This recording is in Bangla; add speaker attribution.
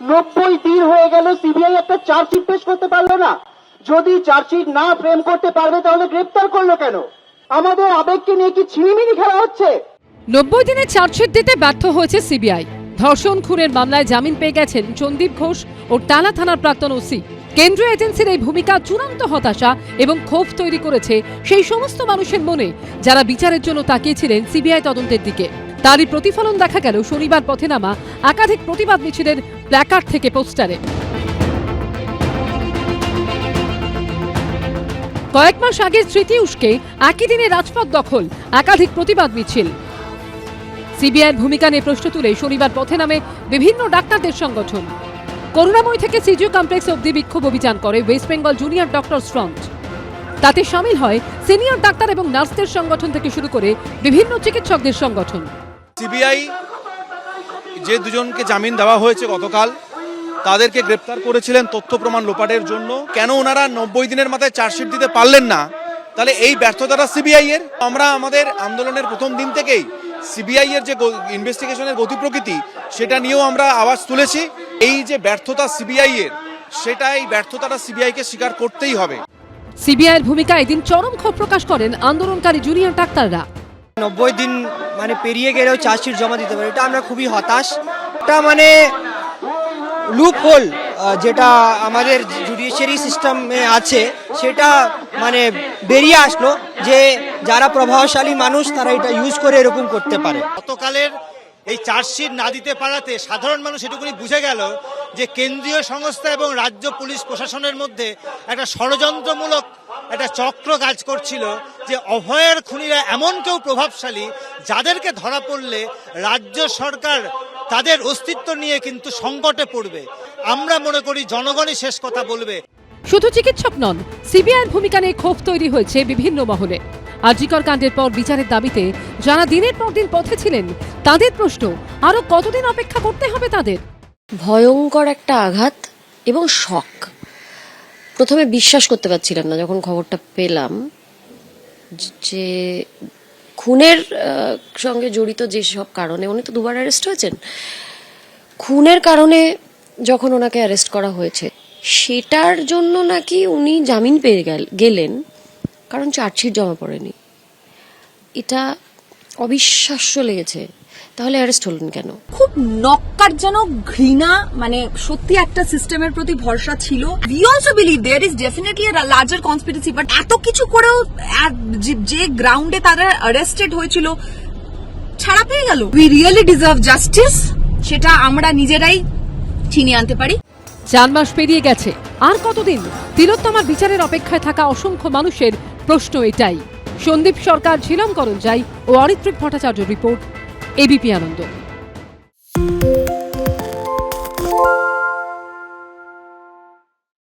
Speaker 1: 90 দিন হয়ে গেল, সিবিআই একটা চার্জশিট পেশ করতে পারলো না। যদি চার্জশিট না ফ্রেম করতে পারবে তাহলে গ্রেফতার করলো কেন? আমাদের আবেগকে নিয়ে কি ছিনিমিনি খেলা হচ্ছে?
Speaker 2: 90 দিনে চার্জশিট দিতে ব্যর্থ হয়েছে সিবিআই। ধর্ষণ খুনের মামলায় জামিন পেয়ে গেছেন সন্দীপ ঘোষ ও টালা থানার প্রাক্তন ওসি। কেন্দ্রীয় এজেন্সির এই ভূমিকা চূড়ান্ত হতাশা এবং ক্ষোভ তৈরি করেছে সেই সমস্ত মানুষের মনে যারা বিচারের জন্য তাকিয়েছিলেন সিবিআই তদন্তের দিকে। তারই প্রতিফলন দেখা গেল শনিবার পথে নামা একাধিক প্রতিবাদ মিছিলের প্ল্যাকার্ড থেকে পোস্টারে। কয়েক মাস আগের স্মৃতি উস্কে একই দিনে রাজপথ দখল, একাধিক প্রতিবাদ মিছিল। সিবিআইয়ের ভূমিকা নিয়ে প্রশ্ন তুলে শনিবার পথে নামে বিভিন্ন ডাক্তারদের সংগঠন। করুণাময় থেকে সিজিও কমপ্লেক্স অবধি বিক্ষোভ অভিযান করে West Bengal junior doctors front. তাতে সামিল হয় সিনিয়র ডাক্তার এবং নার্সদের সংগঠন থেকে শুরু করে বিভিন্ন চিকিৎসকদের সংগঠন।
Speaker 3: সিবিআই যে দুজনকে জামিন দেওয়া হয়েছে গতকাল, তাদেরকে গ্রেপ্তার করেছিলেন তথ্য প্রমাণ লোপাটের জন্য। কেন ওনারা 90 দিনের মাথায় চার্জশিট দিতে পারলেন না? তাহলে এই ব্যর্থতাটা সিবিআই এর। আমরা আমাদের আন্দোলনের প্রথম দিন থেকেই সিবিআই এর যে ইনভেস্টিগেশনের গতি প্রকৃতি, সেটা নিয়েও আমরা আওয়াজ তুলেছি। এই যে ব্যর্থতা সিবিআই এর, সেটা এই ব্যর্থতাটা সিবিআইকে স্বীকার করতেই হবে।
Speaker 2: সিবিআইয়ের ভূমিকা এদিন চরম ক্ষোভ প্রকাশ করেন আন্দোলনকারী জুনিয়র ডাক্তাররা।
Speaker 4: 90 দিন পেরিয়ে গেলেও চার্জশিট জমা দিতে পারে, এটা আমরা খুবই হতাশ। এটা লুপ হোল যেটা আমাদের জুডিশিয়ারি সিস্টেমে আছে, সেটা বেরিয়ে আসলো যে যারা প্রভাবশালী মানুষ তারা এটা ইউজ করে এরকম করতে পারে।
Speaker 5: গতকালের এই চার্জশিট না দিতে পারাতে সাধারণ মানুষ এটুকুনি বুঝে গেল যে কেন্দ্রীয় সংস্থা এবং রাজ্য পুলিশ প্রশাসনের মধ্যে একটা ষড়যন্ত্রমূলক একটা চক্র কাজ করছিল, যে অভয়ের খুনিরা এমন কেউ প্রভাবশালী যাদেরকে ধরা পড়লে রাজ্য সরকার তাদের অস্তিত্ব নিয়ে কিন্তু সংকটে পড়বে। আমরা মনে করি জনগণই শেষ কথা বলবে।
Speaker 2: শুধু চিকিৎসক নন, সিবিআইয়ের ভূমিকা নিয়ে ক্ষোভ তৈরি হয়েছে বিভিন্ন মহলে। আরজিকর কাণ্ডের পর বিচারের দাবিতে যারা দিনের পর দিন পথে ছিলেন, তাদের প্রশ্ন, আরো কতদিন অপেক্ষা করতে হবে তাদের?
Speaker 6: ভয়ঙ্কর একটা আঘাত এবং শক। প্রথমে বিশ্বাস করতে পারছিলাম না যখন খবরটা পেলাম যে খুনের সঙ্গে জড়িত যেসব কারণে, উনি তো দুবার অ্যারেস্ট হয়েছেন, খুনের কারণে যখন ওনাকে অ্যারেস্ট করা হয়েছে সেটার জন্য নাকি উনি জামিন পেয়ে গেলেন কারণ চার্জশিট জমা পড়েনি। এটা অবিশ্বাস্য লেগেছে। তাহলে অ্যারেস্ট হলেন কেন?
Speaker 7: খুব নক্কারজনক ঘৃণা, সত্যি একটা সিস্টেমের প্রতি ভরসা ছিল। We also believe there is definitely a larger conspiracy, but এত কিছু করেও যে গ্রাউন্ডে তারা অ্যারেস্টেড হয়েছিল ছাড়া পেয়ে গেল। উই রিয়েলি ডিজার্ভ জাস্টিস, সেটা আমরা নিজেরাই ছিনিয়ে আনতে পারি।
Speaker 2: 4 মাস পেরিয়ে গেছে, আর কতদিন? তিলোত্তমার বিচারের অপেক্ষায় থাকা অসংখ্য মানুষের প্রশ্ন এটাই। সন্দীপ সরকার, ঝিলম করঞ্জাই ও অরিত্রিক ভট্টাচার্য রিপোর্ট, এবিপি আনন্দ।